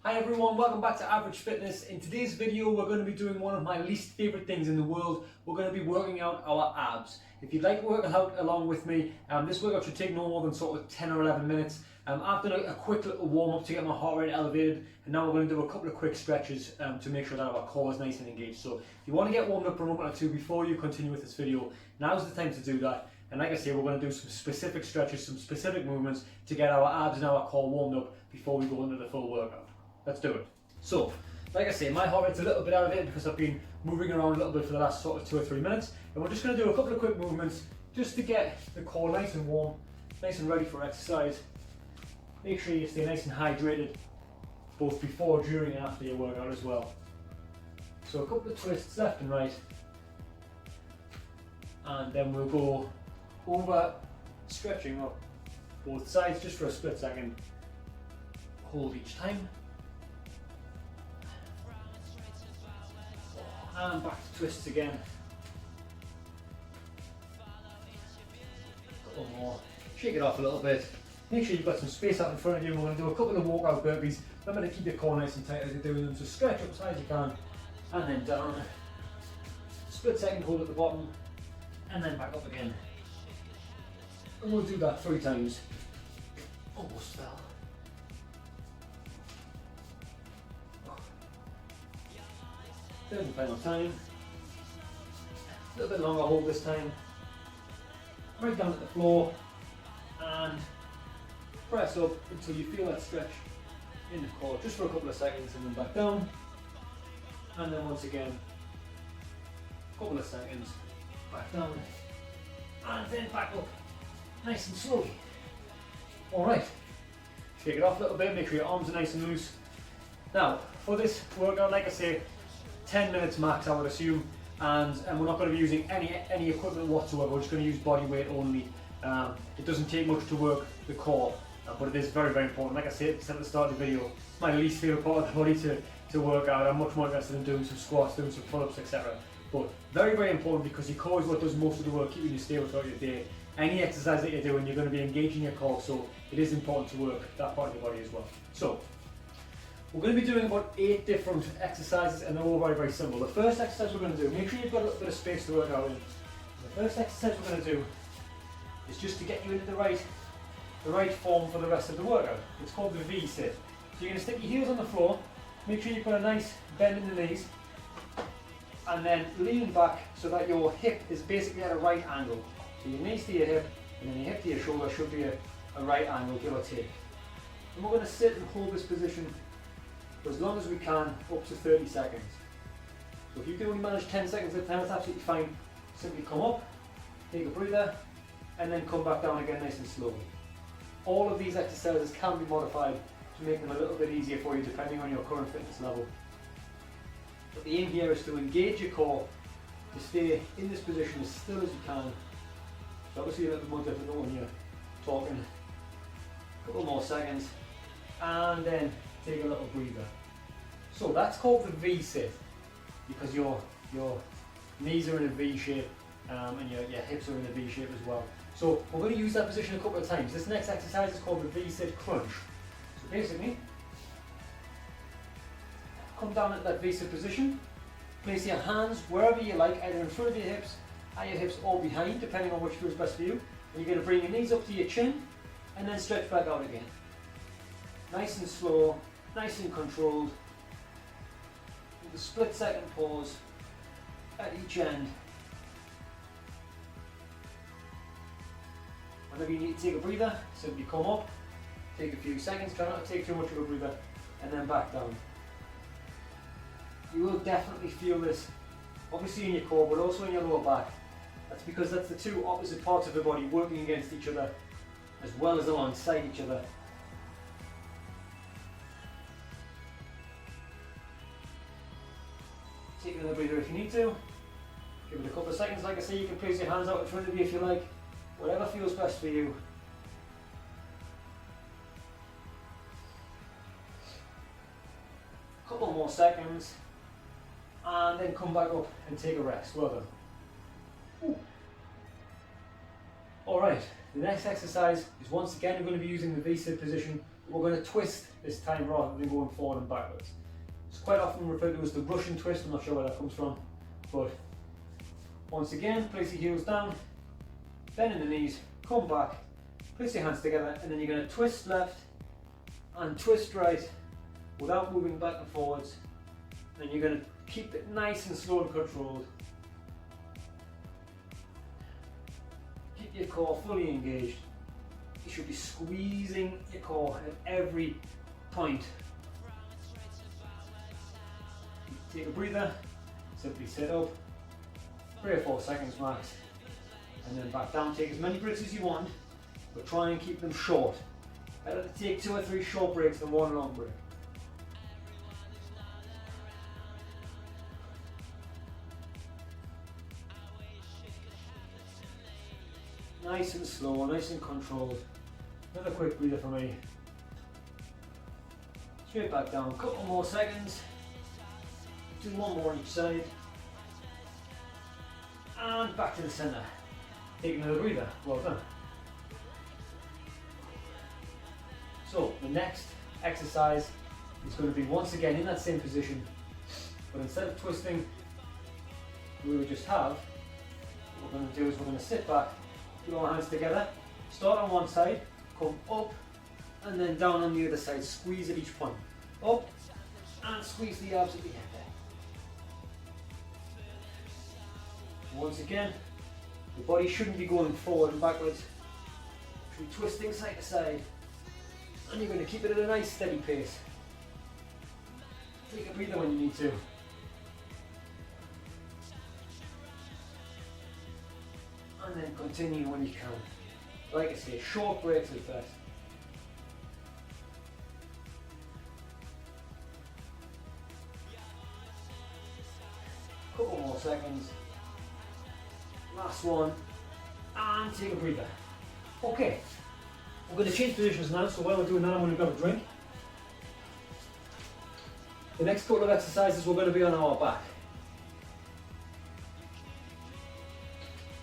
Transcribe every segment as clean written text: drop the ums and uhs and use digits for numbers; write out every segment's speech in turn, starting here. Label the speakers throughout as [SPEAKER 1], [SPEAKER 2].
[SPEAKER 1] Hi everyone, welcome back to Average Fitness. In today's video we're going to be doing one of my least favourite things in the world. We're going to be working out our abs. If you'd like to work out along with me, this workout should take no more than sort of 10 or 11 minutes. I've done a quick little warm up to get my heart rate elevated, and now we're going to do a couple of quick stretches to make sure that our core is nice and engaged. So if you want to get warmed up for a moment or two before you continue with this video, now's the time to do that. And like I say, we're going to do some specific stretches, some specific movements to get our abs and our core warmed up before we go into the full workout. Let's do it. So, like I say, my heart rate's a little bit elevated because I've been moving around a little bit for the last sort of 2 or 3 minutes. And we're just going to do a couple of quick movements just to get the core nice and warm, nice and ready for exercise. Make sure you stay nice and hydrated both before, during and after your workout as well. So a couple of twists left and right. And then we'll go over, stretching up both sides just for a split second. Hold each time. And back to twists again. A couple more. Shake it off a little bit. Make sure you've got some space out in front of you. We're going to do a couple of walkout burpees. Remember to keep your core nice and tight as you're doing them. So stretch up as high as you can. And then down. Split second hold at the bottom. And then back up again. And we'll do that 3 times. Almost fell. Third and final time. A little bit longer hold this time. Right down at the floor and press up until you feel that stretch in the core, just for a couple of seconds, and then back down. And then once again, a couple of seconds, back down, and then back up, nice and slowly. Alright, shake it off a little bit, make sure your arms are nice and loose. Now, for this workout, like I say, 10 minutes max I would assume, and we're not going to be using any equipment whatsoever. We're just going to use body weight only. It doesn't take much to work the core, but it is very, very important. Like I said at the start of the video, it's my least favourite part of the body to work out. I'm much more interested in doing some squats, doing some pull-ups, etc. But very, very important, because your core is what does most of the work, keeping you stable throughout your day. Any exercise that you're doing, you're going to be engaging your core, so it is important to work that part of your body as well. So, we're going to be doing about 8 different exercises, and they're all very, very simple. The first exercise we're going to do, make sure you've got a little bit of space to work out in. The first exercise we're going to do is just to get you into the right form for the rest of the workout. It's called the V sit. So you're going to stick your heels on the floor, make sure you've got a nice bend in the knees, and then lean back so that your hip is basically at a right angle. So your knees to your hip, and then your hip to your shoulder should be a right angle, give or take. And we're going to sit and hold this position for as long as we can, up to 30 seconds. So if you can only manage 10 seconds at a time, that's absolutely fine. Simply come up, take a breather, and then come back down again nice and slowly. All of these exercises can be modified to make them a little bit easier for you depending on your current fitness level. But the aim here is to engage your core, to stay in this position as still as you can. It's obviously a little bit more difficult when you're talking. A couple more seconds, and then take a little breather. So that's called the V sit, because your knees are in a V shape, and your hips are in a V shape as well. So we're going to use that position a couple of times. This next exercise is called the V sit crunch. So basically, come down at that V sit position, place your hands wherever you like, either in front of your hips, at your hips, or behind, depending on which feels best for you. And you're going to bring your knees up to your chin, and then stretch back out again. Nice and slow, nice and controlled, with a split second pause at each end. Whenever you need to take a breather, simply come up, take a few seconds, try not to take too much of a breather, and then back down. You will definitely feel this, obviously in your core, but also in your lower back. That's because that's the 2 opposite parts of the body working against each other, as well as alongside each other. Take another breather if you need to. Give it a couple of seconds. Like I say, you can place your hands out in front of you if you like. Whatever feels best for you. A couple more seconds. And then come back up and take a rest. Well done. Alright, the next exercise is once again we're going to be using the V-sit position. we're going to twist this time rather than going forward and backwards. It's quite often referred to as the Russian twist. I'm not sure where that comes from, but once again, place your heels down, bend in the knees, come back, place your hands together, and then you're going to twist left and twist right without moving back and forwards. And you're going to keep it nice and slow and controlled. Keep your core fully engaged. You should be squeezing your core at every point. Take a breather, simply sit up, 3 or 4 seconds max, and then back down. Take as many breaks as you want, but try and keep them short. Better to take 2 or 3 short breaks than 1 long break. Nice and slow, nice and controlled. Another quick breather for me. Straight back down, a couple more seconds. Do 1 more on each side. And back to the centre. Take another breather. Well done. So the next exercise is going to be once again in that same position, but instead of twisting we would just have, what we're going to do is we're going to sit back, put our hands together, start on one side, come up and then down on the other side, squeeze at each point. Up and squeeze the abs at the end there. Once again, the body shouldn't be going forward and backwards, it should be twisting side to side, and you're going to keep it at a nice steady pace. Take a breather when you need to. And then continue when you can. Like I say, short breaks is best. Couple more seconds. Last one. And take a breather. Okay. We're going to change positions now, so while we're doing that I'm going to grab a drink. The next couple of exercises we're going to be on our back.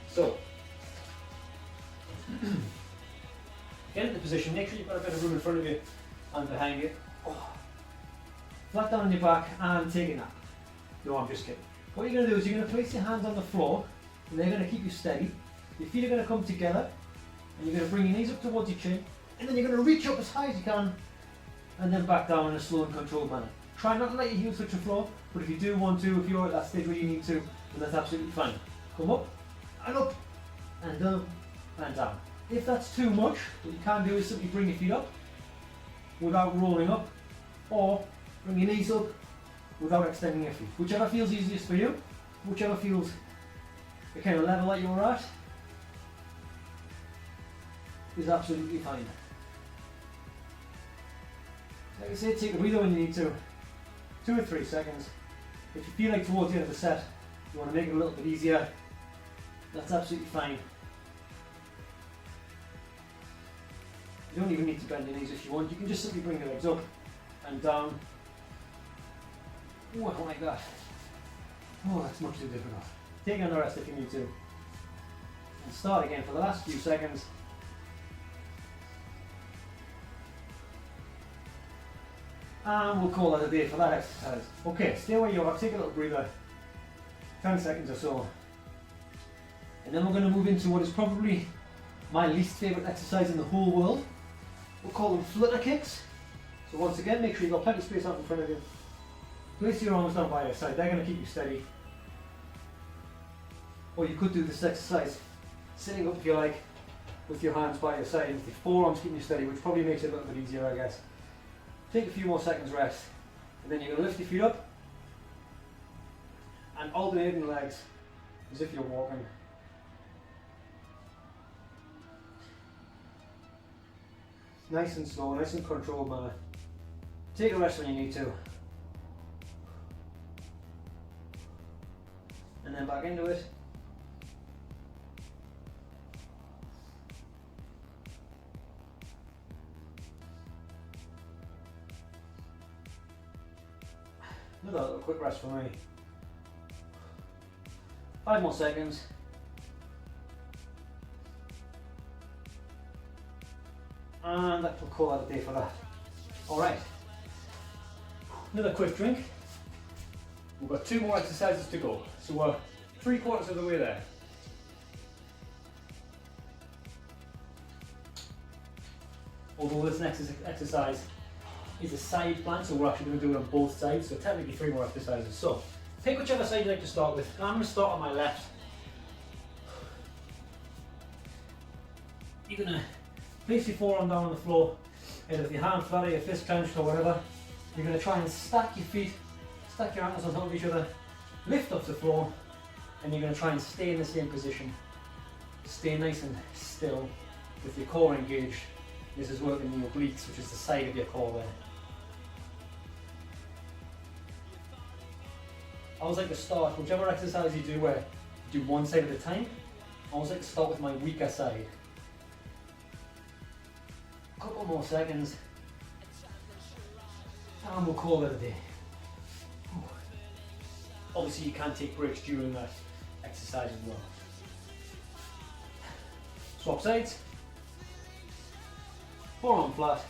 [SPEAKER 1] So, get into position, make sure you've got a bit of room in front of you and behind you. Oh. Flat down on your back and take a nap. No, I'm just kidding. What you're going to do is you're going to place your hands on the floor and they're going to keep you steady. Your feet are going to come together and you're going to bring your knees up towards your chin and then you're going to reach up as high as you can and then back down in a slow and controlled manner. Try not to let your heels touch the floor, but if you do want to, if you're at that stage where you need to, then that's absolutely fine. Come up and up and down and down. If that's too much, what you can do is simply bring your feet up without rolling up, or bring your knees up without extending your feet. Whichever feels easiest for you, whichever feels the kind of level that you're at, is absolutely fine. Like I said, take a breather when you need to. 2 or 3 seconds. If you feel like towards the end of the set you want to make it a little bit easier, that's absolutely fine. You don't even need to bend your knees if you want. You can just simply bring your legs up and down. Oh, I don't like that. Oh, that's much too difficult. Take another rest if you need to. And start again for the last few seconds. And we'll call it a day for that exercise. Okay, stay where you are, take a little breather. 10 seconds or so. And then we're going to move into what is probably my least favourite exercise in the whole world. We'll call them flutter kicks. So once again, make sure you've got plenty of space out in front of you. Place your arms down by your side, they're going to keep you steady. Or you could do this exercise sitting up if you like, with your hands by your side, with your forearms keeping you steady, which probably makes it a little bit easier, I guess. Take a few more seconds rest, and then you're going to lift your feet up and alternating legs as if you're walking. Nice and slow, nice and controlled manner. Take a rest when you need to. And then back into it. Another little quick rest for me. 5 more seconds. And that will call that a day for that. All right, another quick drink. We've got 2 more exercises to go, so we're 3/4 of the way there. Although this next exercise is a side plank, so we're actually going to do it on both sides, so technically 3 more exercises. So pick whichever side you like to start with. I'm going to start on my left. You're going to place your forearm down on the floor, either with your hand flat or your fist clenched or whatever. You're going to try and stack your feet, stack your ankles on top of each other, lift off the floor, and you're going to try and stay in the same position. Stay nice and still with your core engaged. This is working the obliques, which is the side of your core there. I always like to start, whichever exercise you do where you do one side at a time, I always like to start with my weaker side. A couple more seconds, and we'll call it a day. Obviously you can take breaks during that exercise as well. Swap sides. Forearm flat,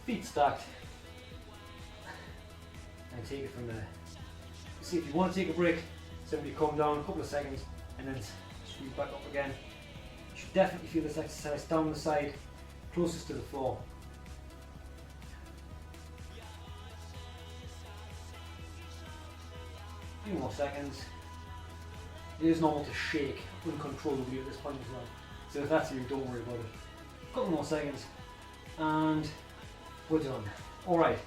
[SPEAKER 1] feet stacked, and take it from there. See, if you want to take a break, simply come down a couple of seconds and then squeeze back up again. You should definitely feel this exercise down the side, closest to the floor. A few more seconds. It is normal to shake uncontrollably at this point as well, so if that's you, don't worry about it. Couple more seconds and we're done. Alright,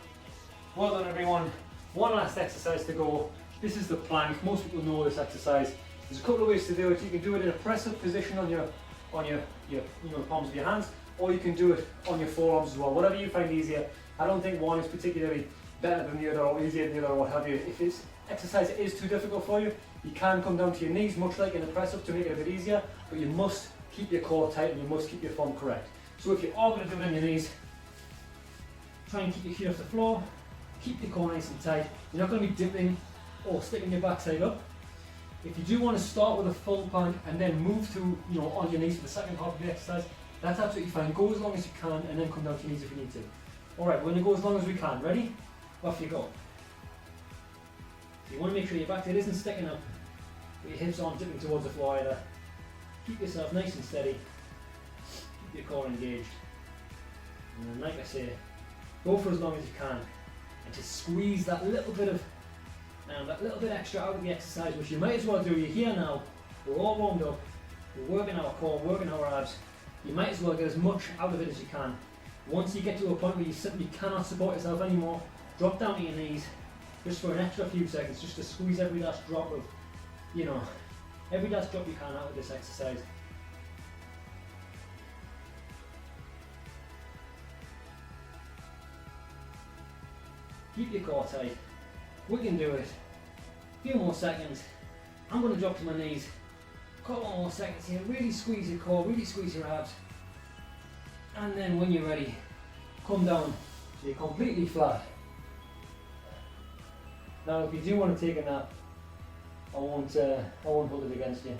[SPEAKER 1] well done everyone. One last exercise to go. This is the plank. Most people know this exercise. There's a couple of ways to do it. You can do it in a press-up position on your palms of your hands, or you can do it on your forearms as well. Whatever you find easier. I don't think one is particularly better than the other or easier than the other or what have you. If this exercise is too difficult for you, you can come down to your knees, much like in a press-up, to make it a bit easier, but you must keep your core tight and you must keep your form correct. So if you are going to do it on your knees, try and keep your feet off the floor, keep your core nice and tight. You're not going to be dipping or sticking your backside up. If you do want to start with a full plank and then move to, on your knees for the second half of the exercise, that's absolutely fine. Go as long as you can and then come down to your knees if you need to. Alright, we're going to go as long as we can. Ready? Off you go. So you want to make sure your backside isn't sticking up, but your hips aren't dipping towards the floor either. Keep yourself nice and steady. Keep your core engaged. And then, like I say, go for as long as you can. And just squeeze that little bit extra out of the exercise, which you might as well do. You're here now. We're all warmed up. We're working our core, working our abs. You might as well get as much out of it as you can. Once you get to a point where you simply cannot support yourself anymore, drop down to your knees just for an extra few seconds, just to squeeze every last drop of, every last drop you can out of this exercise. Keep your core tight. We can do it. A few more seconds. I'm going to drop to my knees. Couple more seconds here. Really squeeze your core, really squeeze your abs. And then when you're ready, come down so you're completely flat. Now if you do want to take a nap, I won't hold it against you.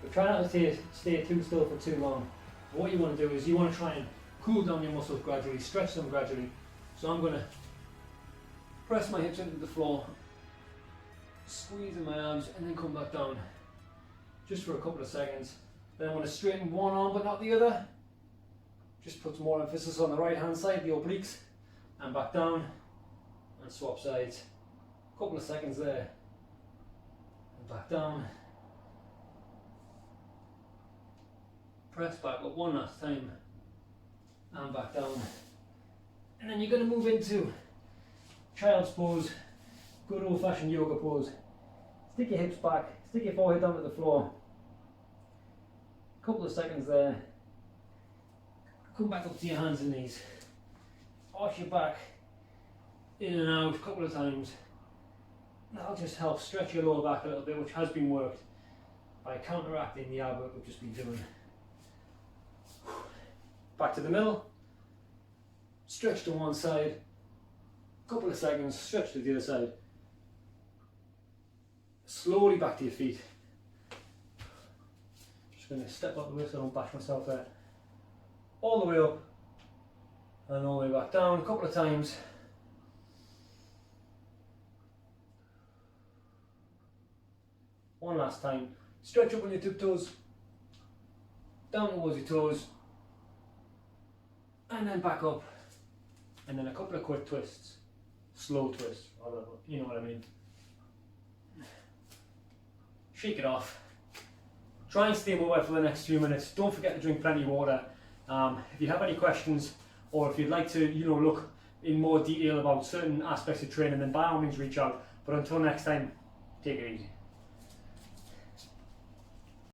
[SPEAKER 1] But try not to stay too still for too long. What you want to do is you want to try and cool down your muscles gradually, stretch them gradually. So I'm going to press my hips into the floor, squeeze in my arms, and then come back down just for a couple of seconds. Then I want to straighten one arm but not the other. Just puts more emphasis on the right hand side, the obliques, and back down and swap sides. A couple of seconds there, and back down. Press back up one last time, and back down. And then you're going to move into child's pose, good old fashioned yoga pose. Stick your hips back, stick your forehead down to the floor. A couple of seconds there. Come back up to your hands and knees. Arch your back in and out a couple of times. That'll just help stretch your lower back a little bit, which has been worked by counteracting the ab work we've just been doing. Back to the middle. Stretch to one side. Couple of seconds, stretch to the other side. Slowly back to your feet. Just going to step up the way so I don't bash myself there. All the way up and all the way back down a couple of times. One last time. Stretch up on your tiptoes, down towards your toes, and then back up, and then a couple of quick twists, slow twists, you know what I mean. Shake it off. Try and stay mobile for the next few minutes. Don't forget to drink plenty of water. If you have any questions, or if you'd like to, look in more detail about certain aspects of training, then by all means reach out. But until next time, take it easy.